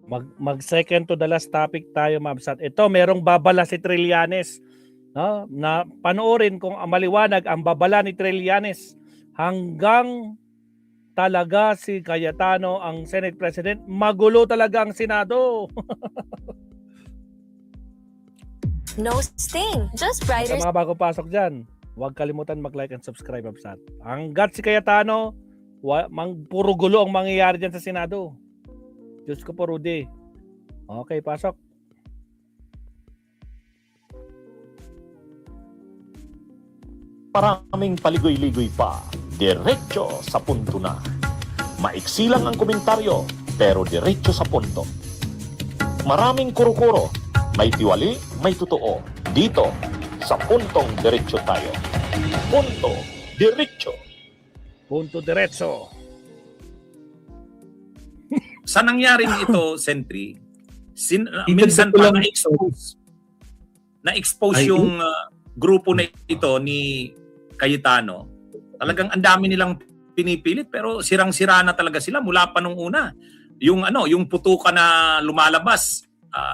Mag second to the last topic tayo, Mabsat. Ito, merong babala si Trillanes. No? Na panoorin kung maliwanag ang babala ni Trillanes hanggang talaga si Cayetano ang Senate President. Magulo talaga ang Senado. No sting, just brighter. Sa mga bago pasok dyan, huwag kalimutan mag-like and subscribe, Mabsat. Hanggat si Cayetano, puro gulo ang mangyayari dyan sa Senado. Diyos ko po, Rudy. Okay, pasok. Maraming paligoy-ligoy pa. Diretso sa punto na. Maiksi lang ang komentaryo, pero diretso sa punto. Maraming kuro-kuro. May tiwali, may totoo. Dito, sa puntong diretso tayo. Punto diretso. Punto diretso. Sa nangyaring ito, Sentry, minsan pa na-expose yung grupo na ito ni Cayetano. Talagang ang dami nilang pinipilit pero sirang-sira na talaga sila mula pa nung una. Yung putukan na lumalabas,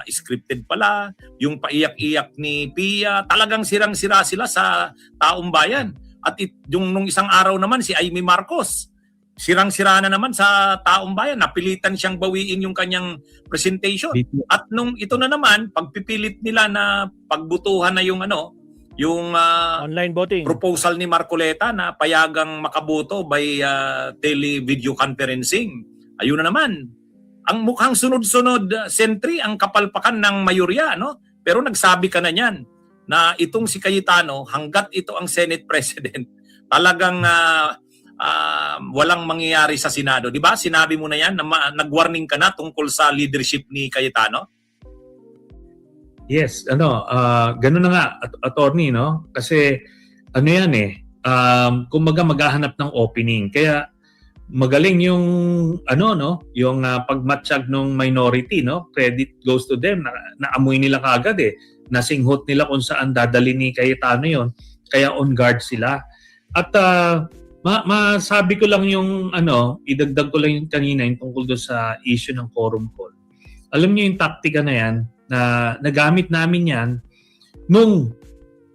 scripted pala, yung paiyak-iyak ni Pia, talagang sirang-sira sila sa taong bayan. At yung nung isang araw naman si Amy Marcos, sirang-sira na naman sa taong bayan, napilitan siyang bawiin yung kanyang presentation. At nung ito na naman, pagpipilit nila na pagbutuhan na yung online voting proposal ni Marcoleta na payagang makaboto by tele-video conferencing. Ayun na naman. Ang mukhang sunod-sunod, Sentry, ang kapalpakan ng mayorya, no? Pero nagsabi ka na niyan na itong si Cayetano, hanggat ito ang Senate President, talagang walang mangyayari sa Senado. Di ba? Sinabi mo na yan, na nag-warning ka na tungkol sa leadership ni Cayetano? Yes, ganun na nga, attorney, no? Kasi ano yan kumbaga maghahanap ng opening. Kaya magaling yung yung pagmatsyag ng minority, no? Credit goes to them. Naamoy nila kaagad Nasinghot nila kung saan dadali ni Cayetano yon. Kaya on guard sila. At masabi ko lang yung idagdag ko lang yung kanina yung tungkol doon sa issue ng quorum call. Alam niyo yung taktika na yan na nagamit namin yan nung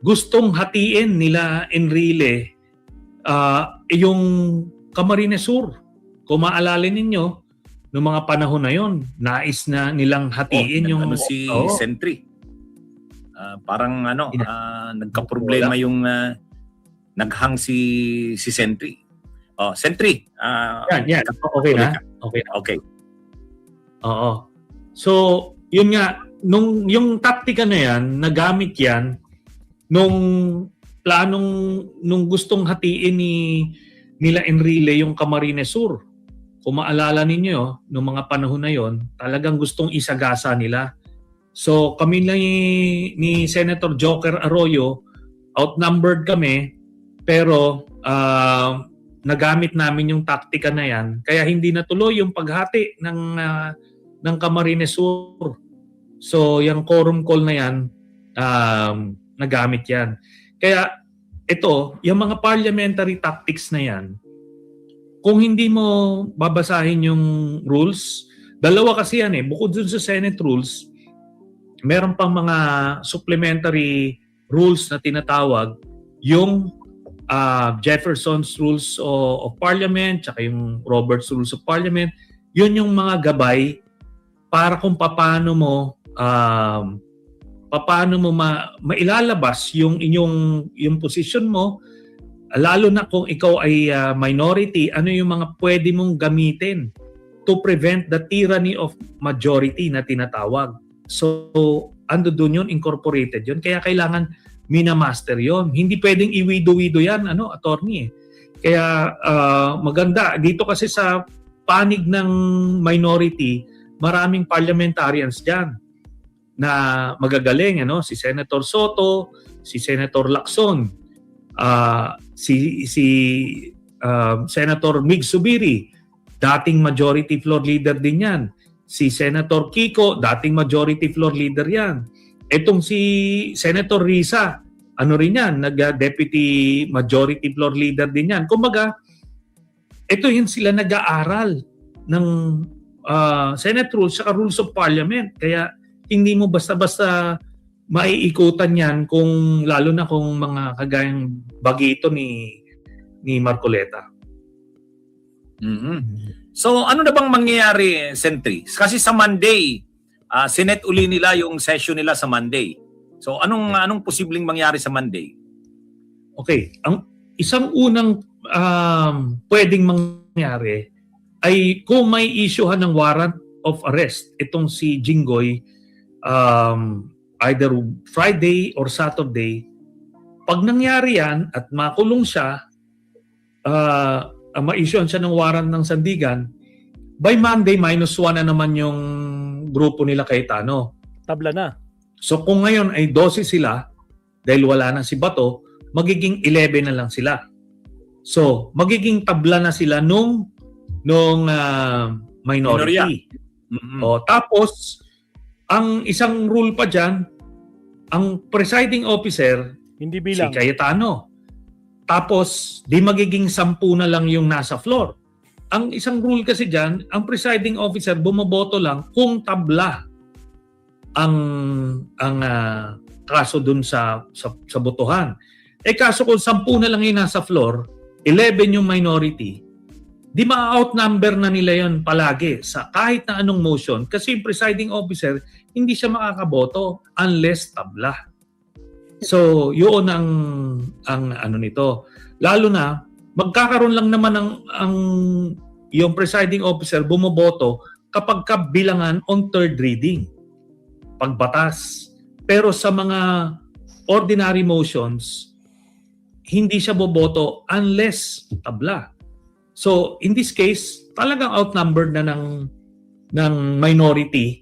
gustong hatiin nila Enrile yung Camarines Sur. Kung maalala ninyo, noong mga panahon na yon, nais na nilang hatiin yung Sentry. Parang nagka-problema yung naghang si Sentry. Sentry. Yan. Okay na? Okay. Oo. So, yun nga, yung taktika na yan, nagamit yan nung gustong hatiin nila Enrile yung Camarines Sur. Kung maalala ninyo, noong mga panahon na yon, talagang gustong isagasa nila. So kami lang ni Senator Joker Arroyo, outnumbered kami, pero nagamit namin yung taktika na yan. Kaya hindi natuloy yung paghati ng Camarines Sur. So yung quorum call na yan, nagamit yan. Kaya ito, yung mga parliamentary tactics na yan, kung hindi mo babasahin yung rules, dalawa kasi yan bukod dun sa Senate rules, meron pang mga supplementary rules na tinatawag, yung Jefferson's Rules of Parliament, tsaka yung Robert's Rules of Parliament. Yun yung mga gabay para kung paano mo mailalabas yung position mo, lalo na kung ikaw ay minority, ano yung mga pwede mong gamitin to prevent the tyranny of majority na tinatawag. So, ando doon yun, incorporated yun. Kaya kailangan minamaster yun. Hindi pwedeng iwido-wido yan, attorney. Kaya maganda. Dito kasi sa panig ng minority, maraming parliamentarians dyan na magagaling. Si Senator Soto, si Senator Lacson, si Senator Mig Subiri, dating majority floor leader din yan. Si Senator Kiko, dating majority floor leader yan. Etong si Senator Risa, rin yan, nag-deputy majority floor leader din yan. Kumbaga, ito yun sila nag-aaral ng Senate rules saka rules of Parliament. Kaya hindi mo basta-basta maiikutan yan kung lalo na kung mga kagayang bagito ni Marcoleta. So ano na bang mangyayari, Sentry? Kasi sa Monday, Senate uli nila yung session nila sa Monday. So anong posibleng mangyari sa Monday? Okay, ang isang unang pwedeng mangyari ay kung may issuehan ng warrant of arrest itong si Jinggoy either Friday or Saturday. Pag nangyari yan at makulong siya, ma-issuehan siya ng warrant ng sandigan, by Monday, -1 na naman yung grupo nila Cayetano. Tabla na. So kung ngayon ay 12 sila, dahil wala na si Bato, magiging 11 na lang sila. So magiging tabla na sila nung minority. O, tapos, ang isang rule pa dyan, ang presiding officer, Hindi si bilang. Cayetano. Tapos, di magiging 10 na lang yung nasa floor. Ang isang rule kasi dyan, ang presiding officer bumoboto lang kung tabla ang kaso dun sa botohan. Kaso kung 10 na lang yung nasa floor, 11 yung minority, di ma-outnumber na nila yon palagi sa kahit na anong motion kasi yung presiding officer hindi siya makakaboto unless tabla. So, yun ang ano nito. Lalo na magkakaroon lang naman ang yung presiding officer bumoboto kapag kabilangan on third reading, pagbatas. Pero sa mga ordinary motions, hindi siya boboto unless tabla. So, in this case, talagang outnumbered na ng minority,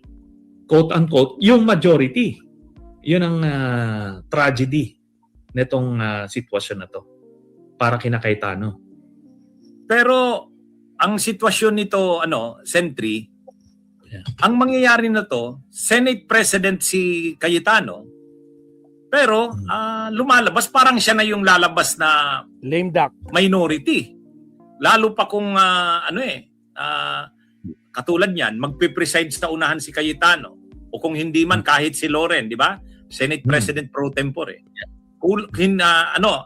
quote-unquote, yung majority. Yun ang tragedy nitong sitwasyon na to para kina Cayetano. Pero ang sitwasyon nito, Sentry, ang mangyayari na to, Senate President si Cayetano, pero lumalabas, parang siya na yung lalabas na Lame duck. minority. Lalo pa kung katulad niyan, magpe-preside sa unahan si Cayetano o kung hindi man kahit si Loren, di ba? Senate President pro tempore.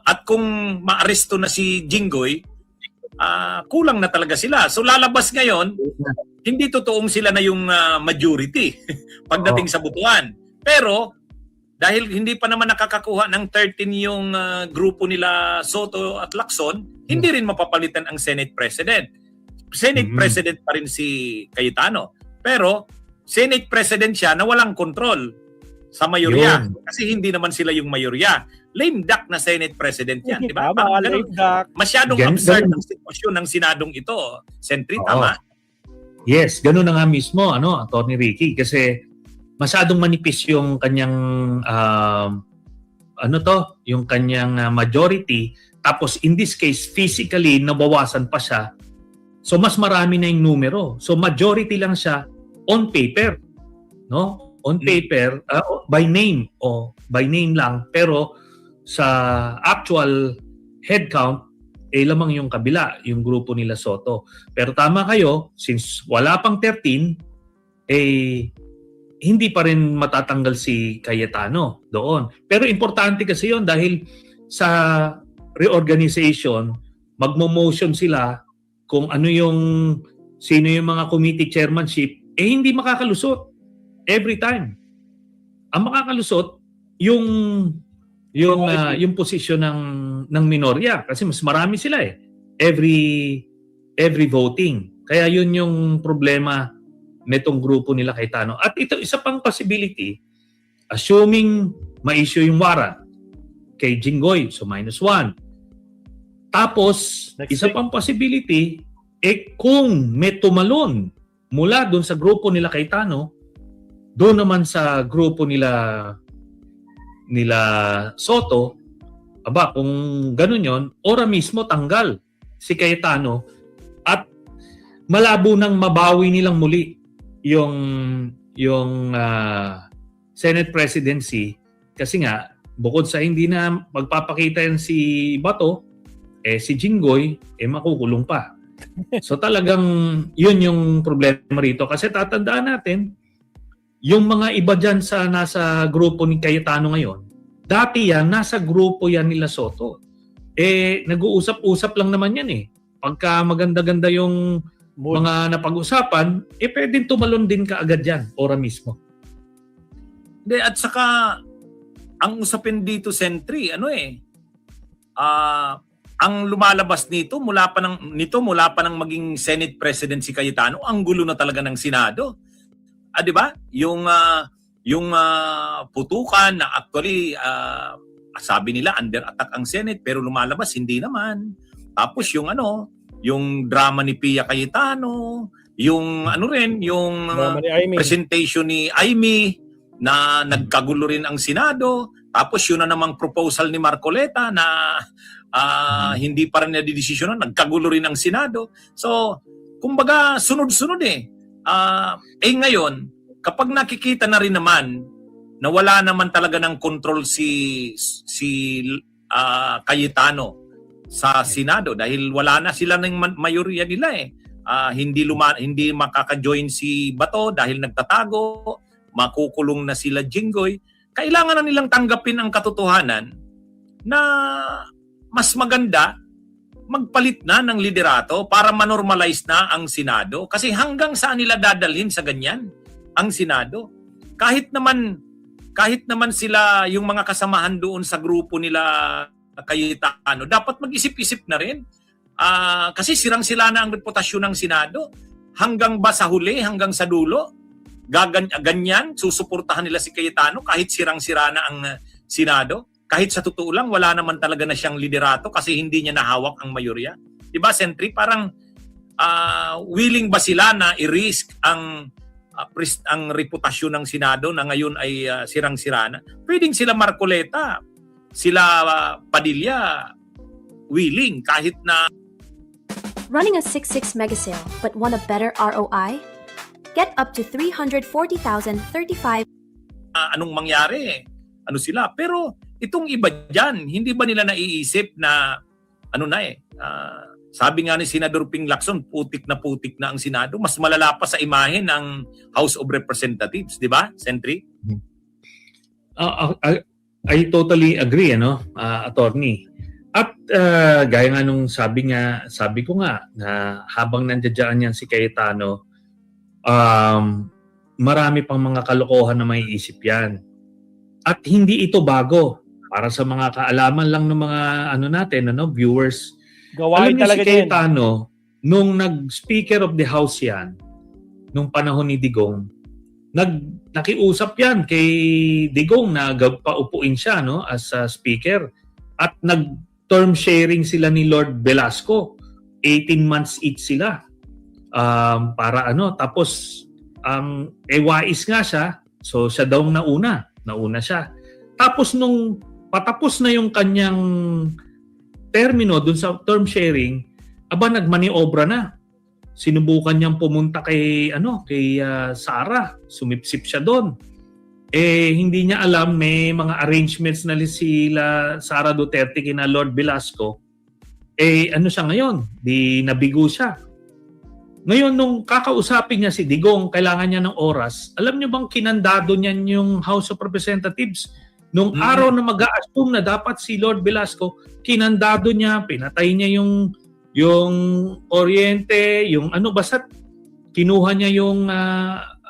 At kung maaresto na si Jinggoy, kulang na talaga sila. So lalabas ngayon, hindi totoong sila na yung majority pagdating sa butuan. Pero dahil hindi pa naman nakakakuha ng 13 yung grupo nila Soto at Lacson, hindi rin mapapalitan ang Senate President. Senate President pa rin si Cayetano. Pero Senate President siya na walang control sa mayorya. Kasi hindi naman sila yung mayorya. Lame duck na Senate President yan. Di ba? Tama, lame duck. Masyadong absurd ang sitwasyon ng sinadong ito. Sentry, tama? Yes, ganun na nga mismo, Atty. Ricky. Kasi masyadong manipis yung kanyang yung kanyang majority, tapos in this case physically nabawasan pa siya, so mas marami na yung numero, so majority lang siya on paper, on paper, by name lang, pero sa actual head count lamang yung kabila, yung grupo nila Soto. Pero tama kayo, since wala pang 13, hindi pa rin matatanggal si Cayetano doon. Pero importante kasi yon dahil sa reorganization, magmo-motion sila kung sino yung mga committee chairmanship, hindi makakalusot every time. Ang makakalusot yung posisyon ng minorya kasi mas marami sila every voting. Kaya yun yung problema netong grupo nila Cayetano. At ito, isa pang possibility, assuming ma-issue yung warrant kay Jinggoy, so -1. Tapos, isa pang possibility, kung may tumalon mula doon sa grupo nila Cayetano, doon naman sa grupo nila Soto, kung ganun yon, ora mismo tanggal si Cayetano at malabo nang mabawi nilang muli yung Senate presidency kasi nga bukod sa hindi na magpapakita yan si Bato, si Jinggoy makukulong pa. So talagang yun yung problema rito. Kasi tatandaan natin, yung mga iba dyan sa nasa grupo ni Cayetano ngayon, dati yan, nasa grupo yan nila Soto. Nag-uusap-usap lang naman yan eh. Pagka maganda-ganda yung Mood. mga napag-usapan, pwedeng tumalon din kaagad yan, ora mismo. Hindi, at saka, ang usapin dito, Sentry, ang lumalabas mula pa ng maging Senate President si Cayetano, ang gulo na talaga ng Senado. 'Di ba? Yung putukan na actually sabi nila under attack ang Senate pero lumalabas hindi naman. Tapos yung drama ni Pia Cayetano, yung Drama ni Aimee. presentation ni Aimee na nagkagulo rin ang Senado. Tapos yun na namang proposal ni Marcoleta na hindi pa rin nadidesisyonan, nagkagulo rin ang Senado. So, kumbaga sunod-sunod ngayon, kapag nakikita na rin naman na wala naman talaga ng control si Cayetano sa Senado dahil wala na sila ng mayorya nila hindi makaka-join si Bato dahil nagtatago, makukulong na sila Jinggoy. Kailangan na nilang tanggapin ang katotohanan na mas maganda magpalit na ng liderato para manormalize na ang Senado. Kasi hanggang saan nila dadalhin sa ganyan ang Senado? Kahit naman sila, yung mga kasamahan doon sa grupo nila Cayetano, dapat mag-isip-isip na rin. Kasi sirang-sila na ang reputasyon ng Senado. Hanggang ba sa huli, hanggang sa dulo? Ganyan, susuportahan nila si Cayetano kahit sirang-sira na ang Senado? Kahit sa totoo lang, wala naman talaga na siyang liderato kasi hindi niya nahawak ang mayorya. Diba, Sentry? Parang willing ba sila na i-risk ang reputasyon ng Senado na ngayon ay sirang-sira na? Pwedeng sila Marcoleta, sila Padilla, willing kahit na Running a 6.6 mega sale but want a better ROI? Get up to 340,035 anong mangyari, sila. Pero itong iba dyan, hindi ba nila naiisip na sabi nga ni Senador Ping Lacson, putik na ang Senado, mas malala pa sa imahe ng House of Representatives, di ba, Sentry? I totally agree, attorney. At gaya nga nung sabi ko nga na habang nandiyan yan si Cayetano, marami pang mga kalokohan na may isip yan. At hindi ito bago. Para sa mga kaalaman lang ng mga viewers. Gawain Alam niyo talaga si Cayetano, nung nag-Speaker of the House yan, nung panahon ni Digong, nakiusap yan kay Digong na paupuin siya as Speaker. At nag-term sharing sila ni Lord Velasco. 18 months each sila. Para tapos wais nga siya, so siya daw nauna siya. Tapos nung patapos na yung kanyang termino dun sa term sharing, nagmaniobra na. Sinubukan niyang pumunta kay Sara, sumipsip siya doon. Hindi niya alam may mga arrangements na sila Sara Duterte kina Lord Velasco. Siya ngayon, nabigo siya. Ngayon, nung kakausapin niya si Digong, kailangan niya ng oras. Alam niyo bang kinandado niyan yung House of Representatives? Nung araw na mag-a-assume na dapat si Lord Velasco, kinandado niya, pinatay niya yung kuryente, basta kinuha niya yung,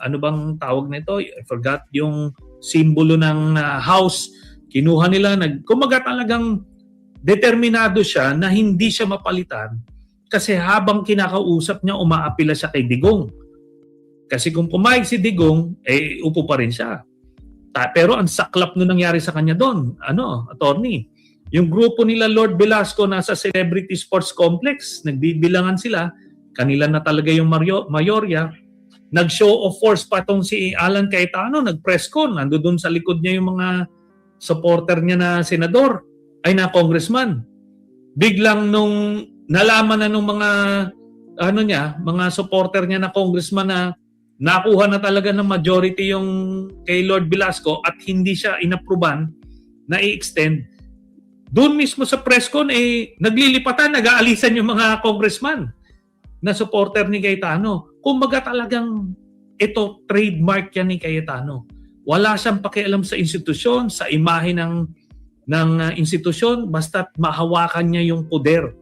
bang tawag nito? I forgot yung simbolo ng house. Kinuha nila, kumaga talagang determinado siya na hindi siya mapalitan. Kasi habang kinakausap niya, umaapila siya kay Digong. Kasi kung pumayag si Digong, upo pa rin siya. Pero ang saklap na nangyari sa kanya doon, attorney, yung grupo nila Lord Velasco nasa Celebrity Sports Complex, nagbibilangan sila, kanila na talaga yung mayorya, nag-show of force pa tong si Alan Cayetano, nag-press con, nando doon sa likod niya yung mga supporter niya na senador, congressman. Biglang nung nalaman na nung mga mga supporter niya na congressman na nakuha na talaga ng majority yung kay Lord Velasco at hindi siya inapruban na i-extend, doon mismo sa press con, naglilipatan, nag-aalisan yung mga congressman. na supporter ni Cayetano. Kumbaga talagang ito, trademark yan ni Cayetano. Wala siyang pakialam sa institusyon, sa imahe ng institusyon, basta't mahawakan niya yung poder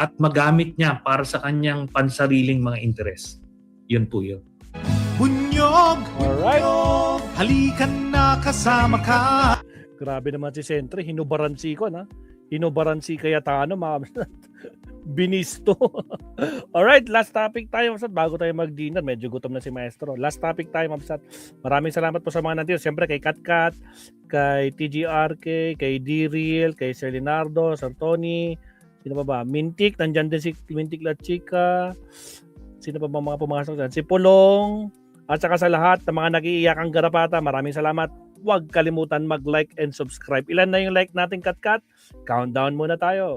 at magamit niya para sa kanyang pansariling mga interes. Yun po yun. Bunyog, Alright. halikan na kasama ka. Grabe naman si Sentry, hinubaran si ko na. Hinubaran si Cayetano, mga binisto. Alright, last topic tayo, Mabsat. Bago tayo mag-dinner, medyo gutom na si Maestro. Last topic tayo, Mabsat. Maraming salamat po sa mga nandito. Siyempre kay Katkat, kay TGRK, kay D-Real, kay Sir Leonardo, Sir Tony, sino pa ba? Mintik, nandyan din si Mintik La Chica. Sino pa ba mga pumasok dyan? Si Pulong. At saka sa lahat ng mga nag-iiyakang garapata, maraming salamat. Huwag kalimutan mag-like and subscribe. Ilan na yung like natin, Katkat? Countdown muna tayo.